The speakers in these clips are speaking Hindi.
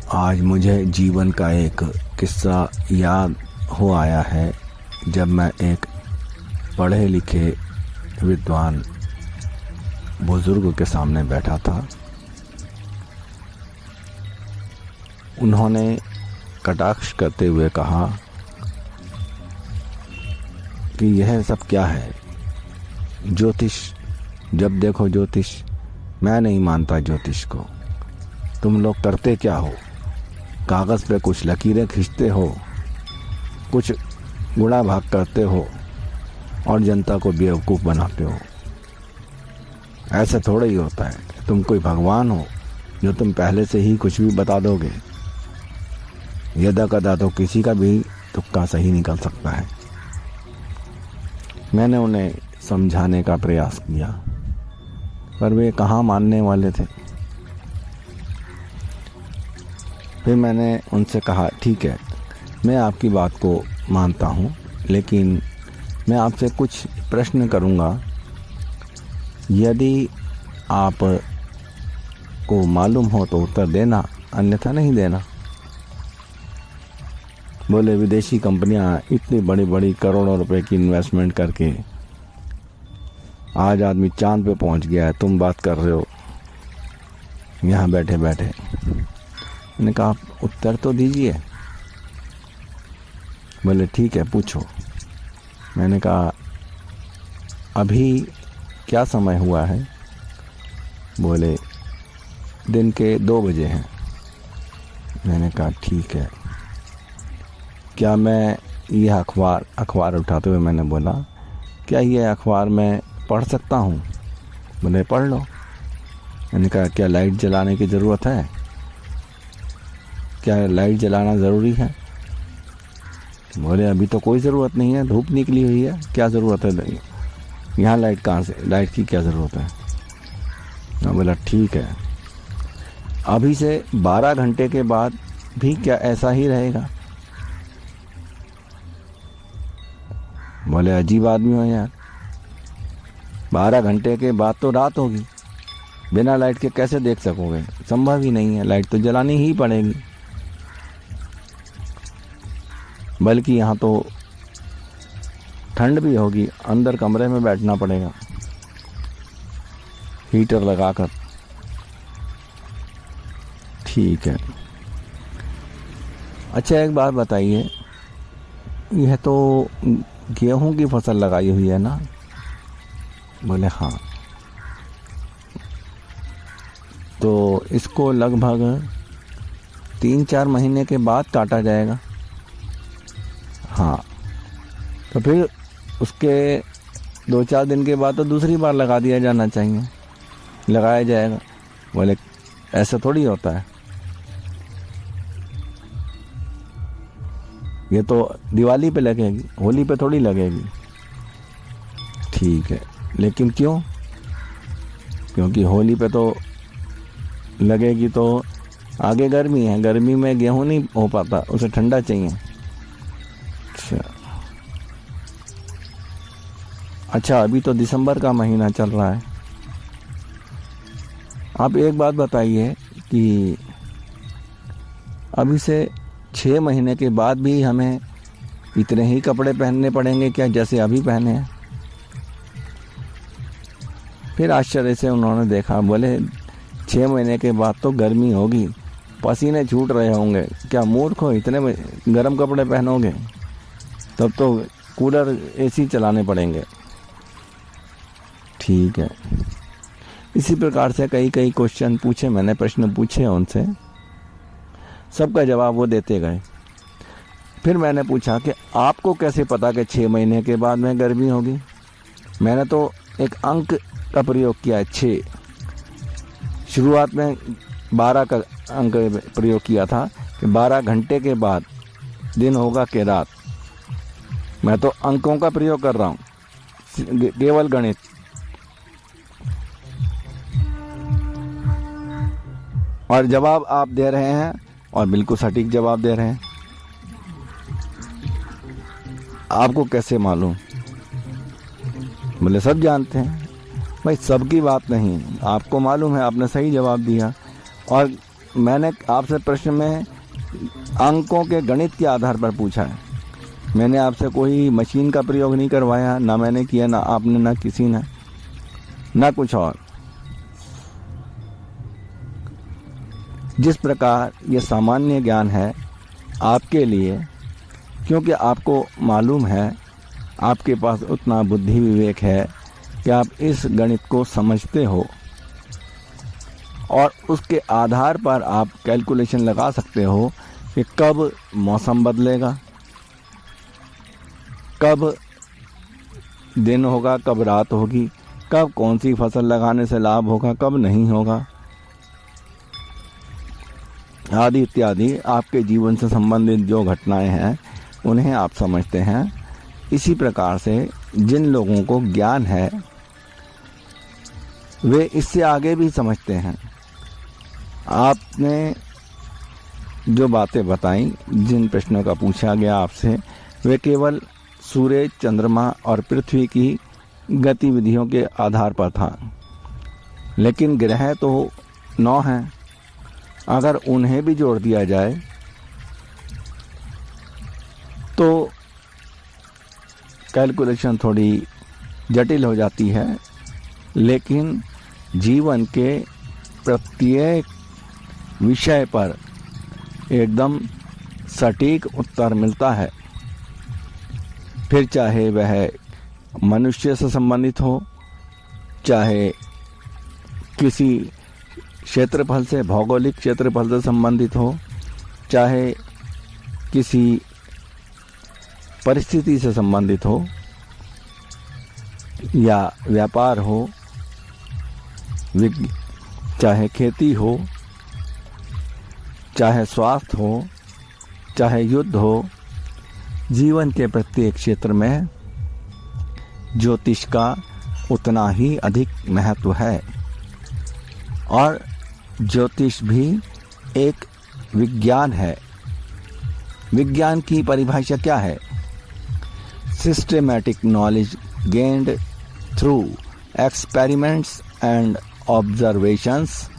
आज मुझे जीवन का एक किस्सा याद हो आया है जब मैं एक पढ़े लिखे विद्वान बुजुर्ग के सामने बैठा था। उन्होंने कटाक्ष करते हुए कहा कि यह सब क्या है, ज्योतिष, जब देखो ज्योतिष। मैं नहीं मानता ज्योतिष को। तुम लोग करते क्या हो? कागज़ पे कुछ लकीरें खींचते हो, कुछ गुणा भाग करते हो और जनता को बेवकूफ़ बनाते हो। ऐसा थोड़ा ही होता है। तुम कोई भगवान हो जो तुम पहले से ही कुछ भी बता दोगे? यदा कदा तो किसी का भी तुक्का सही निकल सकता है। मैंने उन्हें समझाने का प्रयास किया, पर वे कहाँ मानने वाले थे। फिर मैंने उनसे कहा, ठीक है, मैं आपकी बात को मानता हूँ, लेकिन मैं आपसे कुछ प्रश्न करूँगा। यदि आप को मालूम हो तो उत्तर देना, अन्यथा नहीं देना। बोले, विदेशी कंपनियां इतनी बड़ी बड़ी करोड़ों रुपए की इन्वेस्टमेंट करके आज आदमी चांद पे पहुंच गया है, तुम बात कर रहे हो यहाँ बैठे बैठे। मैंने कहा, आप उत्तर तो दीजिए। बोले, ठीक है, पूछो। मैंने कहा, अभी क्या समय हुआ है? बोले, दिन के 2 बजे हैं। मैंने कहा, ठीक है, क्या मैं यह अखबार उठाते हुए मैंने बोला, क्या यह अखबार मैं पढ़ सकता हूँ? बोले, पढ़ लो। मैंने कहा, क्या लाइट जलाने की ज़रूरत है? क्या लाइट जलाना ज़रूरी है? बोले, अभी तो कोई ज़रूरत नहीं है, धूप निकली हुई है, क्या ज़रूरत है? यहाँ लाइट कहाँ से? लाइट की क्या ज़रूरत है? मैं बोला, ठीक है, अभी से 12 घंटे के बाद भी क्या ऐसा ही रहेगा? बोले, अजीब आदमी हो यार, 12 घंटे के बाद तो रात होगी, बिना लाइट के कैसे देख सकोगे? संभव ही नहीं है, लाइट तो जलानी ही पड़ेगी। बल्कि यहाँ तो ठंड भी होगी, अंदर कमरे में बैठना पड़ेगा हीटर लगाकर। ठीक है, अच्छा एक बात बताइए, यह तो गेहूं की फसल लगाई हुई है ना? बोले, हाँ। तो इसको लगभग 3-4 महीने के बाद काटा जाएगा? हाँ। तो फिर उसके 2-4 दिन के बाद तो दूसरी बार लगा दिया जाना चाहिए, लगाया जाएगा। बोले, ऐसा थोड़ी होता है, ये तो दिवाली पे लगेगी, होली पे थोड़ी लगेगी। ठीक है, लेकिन क्यों? क्योंकि होली पे तो लगेगी तो आगे गर्मी है, गर्मी में गेहूं नहीं हो पाता, उसे ठंडा चाहिए। अच्छा, अभी तो दिसंबर का महीना चल रहा है। आप एक बात बताइए कि अभी से 6 महीने के बाद भी हमें इतने ही कपड़े पहनने पड़ेंगे क्या, जैसे अभी पहने हैं? फिर आश्चर्य से उन्होंने देखा। बोले, 6 महीने के बाद तो गर्मी होगी, पसीने छूट रहे होंगे, क्या मूर्ख हो, इतने गर्म कपड़े पहनोगे? तब तो कूलर एसी चलाने पड़ेंगे। ठीक है, इसी प्रकार से कई क्वेश्चन पूछे मैंने, प्रश्न पूछे उनसे, सबका जवाब वो देते गए। फिर मैंने पूछा कि आपको कैसे पता कि 6 महीने के बाद में गर्मी होगी? मैंने तो एक अंक का प्रयोग किया है, 6। शुरुआत में 12 का अंक प्रयोग किया था कि 12 घंटे के बाद दिन होगा कि रात। मैं तो अंकों का प्रयोग कर रहा हूँ, केवल गणित। और जवाब आप दे रहे हैं, और बिल्कुल सटीक जवाब दे रहे हैं। आपको कैसे मालूम? बोले, सब जानते हैं। भाई, सबकी बात नहीं, आपको मालूम है, आपने सही जवाब दिया। और मैंने आपसे प्रश्न में अंकों के गणित के आधार पर पूछा है। मैंने आपसे कोई मशीन का प्रयोग नहीं करवाया, ना मैंने किया, ना आपने, ना किसी ने, ना कुछ और। जिस प्रकार ये सामान्य ज्ञान है आपके लिए, क्योंकि आपको मालूम है, आपके पास उतना बुद्धि विवेक है कि आप इस गणित को समझते हो और उसके आधार पर आप कैलकुलेशन लगा सकते हो कि कब मौसम बदलेगा, कब दिन होगा, कब रात होगी, कब कौन सी फसल लगाने से लाभ होगा, कब नहीं होगा, आदि इत्यादि आपके जीवन से संबंधित जो घटनाएं हैं उन्हें आप समझते हैं। इसी प्रकार से जिन लोगों को ज्ञान है वे इससे आगे भी समझते हैं। आपने जो बातें बताई, जिन प्रश्नों का पूछा गया आपसे, वे केवल सूर्य, चंद्रमा और पृथ्वी की गतिविधियों के आधार पर था, लेकिन ग्रह तो 9 हैं। अगर उन्हें भी जोड़ दिया जाए तो कैलकुलेशन थोड़ी जटिल हो जाती है, लेकिन जीवन के प्रत्येक विषय पर एकदम सटीक उत्तर मिलता है। फिर चाहे वह मनुष्य से संबंधित हो, चाहे किसी क्षेत्रफल से, भौगोलिक क्षेत्रफल से संबंधित हो, चाहे किसी परिस्थिति से संबंधित हो, या व्यापार हो, चाहे खेती हो, चाहे स्वास्थ्य हो, चाहे युद्ध हो, जीवन के प्रत्येक क्षेत्र में ज्योतिष का उतना ही अधिक महत्व है। और ज्योतिष भी एक विज्ञान है। विज्ञान की परिभाषा क्या है? Systematic knowledge gained through experiments and observations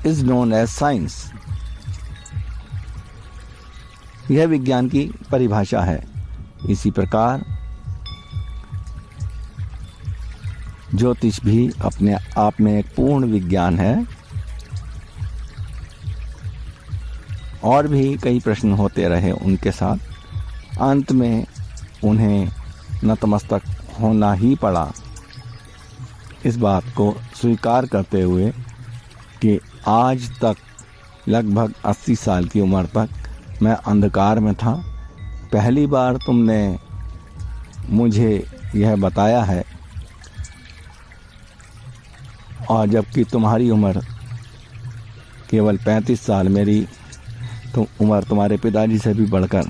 is known as science. यह विज्ञान की परिभाषा है। इसी प्रकार ज्योतिष भी अपने आप में एक पूर्ण विज्ञान है। और भी कई प्रश्न होते रहे उनके साथ, अंत में उन्हें नतमस्तक होना ही पड़ा, इस बात को स्वीकार करते हुए कि आज तक लगभग 80 साल की उम्र तक मैं अंधकार में था। पहली बार तुमने मुझे यह बताया है, और जबकि तुम्हारी उम्र केवल 35 साल, मेरी तो उम्र तुम्हारे पिताजी से भी बढ़कर,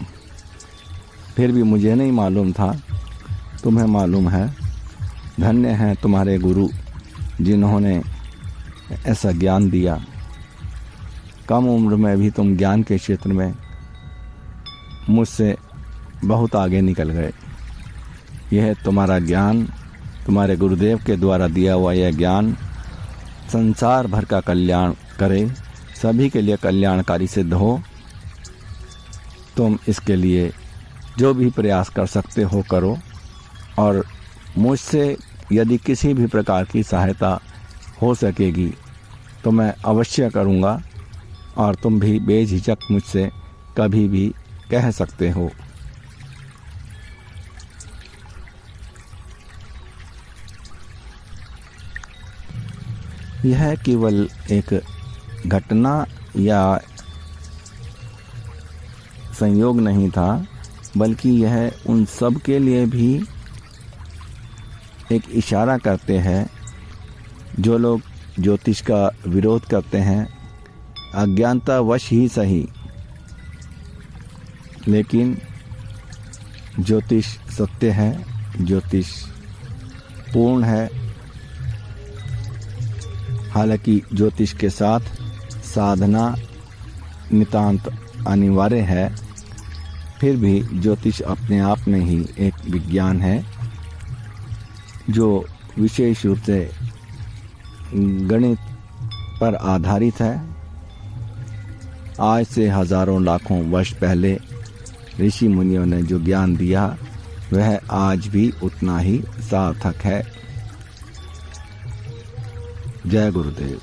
फिर भी मुझे नहीं मालूम था, तुम्हें मालूम है। धन्य हैं तुम्हारे गुरु जिन्होंने ऐसा ज्ञान दिया। कम उम्र में भी तुम ज्ञान के क्षेत्र में मुझसे बहुत आगे निकल गए। यह तुम्हारा ज्ञान, तुम्हारे गुरुदेव के द्वारा दिया हुआ यह ज्ञान संसार भर का कल्याण करे, सभी के लिए कल्याणकारी सिद्ध हो। तुम इसके लिए जो भी प्रयास कर सकते हो करो, और मुझसे यदि किसी भी प्रकार की सहायता हो सकेगी तो मैं अवश्य करूँगा, और तुम भी बेझिझक मुझसे कभी भी कह सकते हो। यह केवल एक घटना या संयोग नहीं था, बल्कि यह उन सब के लिए भी एक इशारा करते हैं जो लोग ज्योतिष का विरोध करते हैं, अज्ञानतावश ही सही, लेकिन ज्योतिष सत्य है, ज्योतिष पूर्ण है। हालांकि ज्योतिष के साथ साधना नितांत अनिवार्य है, फिर भी ज्योतिष अपने आप में ही एक विज्ञान है जो विशेष रूप से गणित पर आधारित है। आज से हजारों लाखों वर्ष पहले ऋषि मुनियों ने जो ज्ञान दिया वह आज भी उतना ही सार्थक है। जय गुरुदेव।